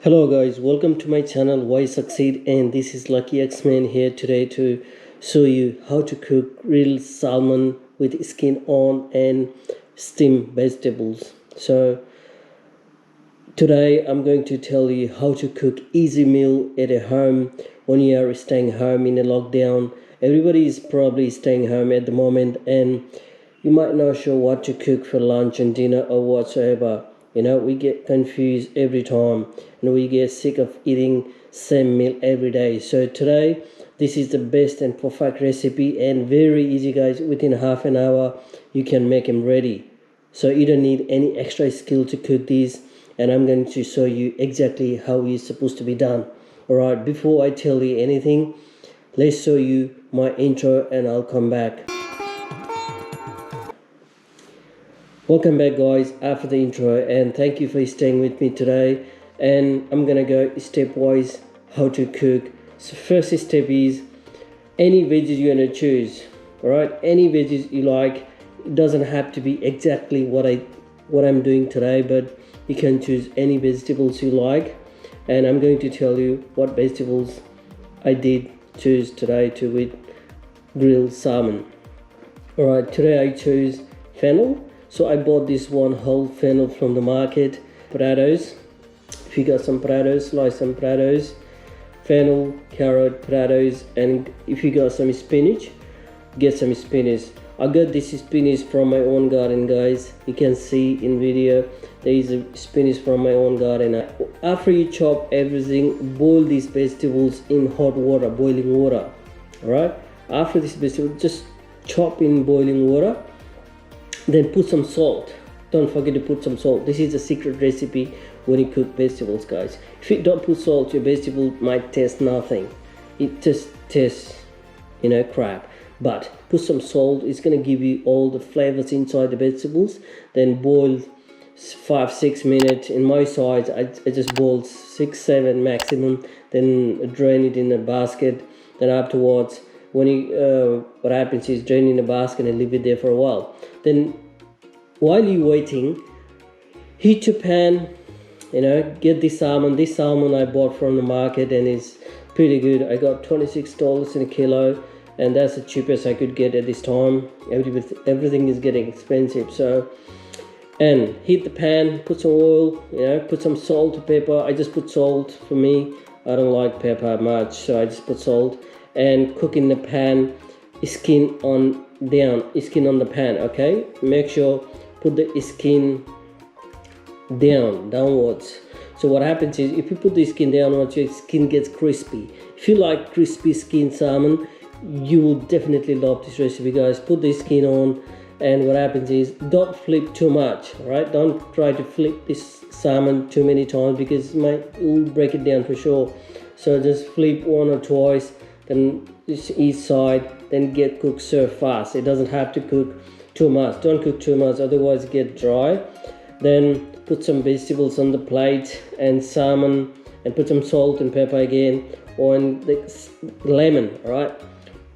Hello guys, welcome to my channel Why Succeed, and this is Lucky Xman here today to show you how to cook grilled salmon with skin on and steamed vegetables. So today I'm going to tell you how to cook easy meal at a home when you are staying home in a lockdown. Everybody is probably staying home at the moment and you might not sure what to cook for lunch and dinner or whatsoever. We get confused every time and we get sick of eating same meal every day. So today, this is the best and perfect recipe and very easy guys. Within half an hour, you can make them ready. So you don't need any extra skill to cook these, and I'm going to show you exactly how it's supposed to be done. Alright, before I tell you anything, let's show you my intro and I'll come back. Welcome back guys after the intro, and thank you for staying with me today, and I'm gonna go stepwise how to cook. So first step is any veggies you're gonna choose. Alright, any veggies you like. It doesn't have to be exactly what I'm doing today, but you can choose any vegetables you like, and I'm going to tell you what vegetables I did choose today to with grilled salmon. Alright, today I chose fennel. So I bought this one whole fennel from the market. Potatoes, if you got some potatoes, slice some potatoes. Fennel, carrot, potatoes, and if you got some spinach, get some spinach. I got this spinach from my own garden guys. You can see in video there is a spinach from my own garden. After you chop everything, boil these vegetables in hot water, boiling water. Alright, after this vegetable, just chop in boiling water. Then put some salt. Don't forget to put some salt. This is a secret recipe when you cook vegetables guys. If you don't put salt, your vegetable might taste nothing. It just tastes crap. But put some salt. It's going to give you all the flavors inside the vegetables. Then boil 5-6 minutes. In my size I just boiled 6-7 maximum. Then drain it in a basket. Then afterwards, when you what happens is drain in a basket and leave it there for a while. Then while you're waiting, heat your pan, get this salmon. This salmon I bought from the market and it's pretty good. I got $26 in a kilo, and that's the cheapest I could get at this time. Everything is getting expensive. So, and heat the pan, put some oil, put some salt, pepper. I just put salt for me. I don't like pepper much, so I just put salt. And cook in the pan, skin on the pan. Okay, make sure put the skin downwards. So what happens is if you put the skin downwards, your skin gets crispy. If you like crispy skin salmon, you will definitely love this recipe guys. Put the skin on, and what happens is don't flip too much. Right, don't try to flip this salmon too many times because it will break it down for sure. So just flip one or twice, then each side, then get cooked. Serve fast. It doesn't have to cook too much. Don't cook too much, otherwise get dry. Then put some vegetables on the plate and salmon, and put some salt and pepper again on the lemon. All right,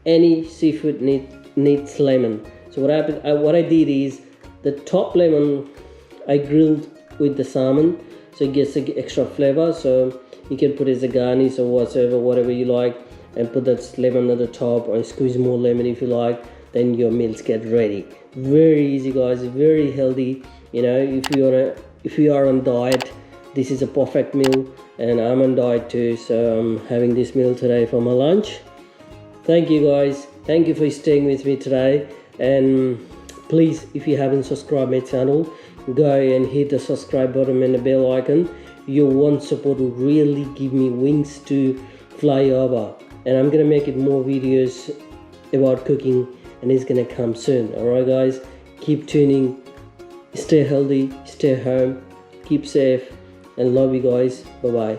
any seafood needs lemon. So what I did is the top lemon I grilled with the salmon, so it gets the extra flavor. So you can put it as a garnish or whatever you like, and put that lemon at the top, or squeeze more lemon if you like. Then your meals get ready. Very easy guys, very healthy. If you are on diet, this is a perfect meal, and I'm on diet too, so I'm having this meal today for my lunch. Thank you guys, thank you for staying with me today, and please, if you haven't subscribed my channel, go and hit the subscribe button and the bell icon. Your one support will really give me wings to fly over, and I'm gonna make it more videos about cooking, and it's gonna come soon. Alright guys, keep tuning, stay healthy, stay home, keep safe, and love you guys. Bye bye.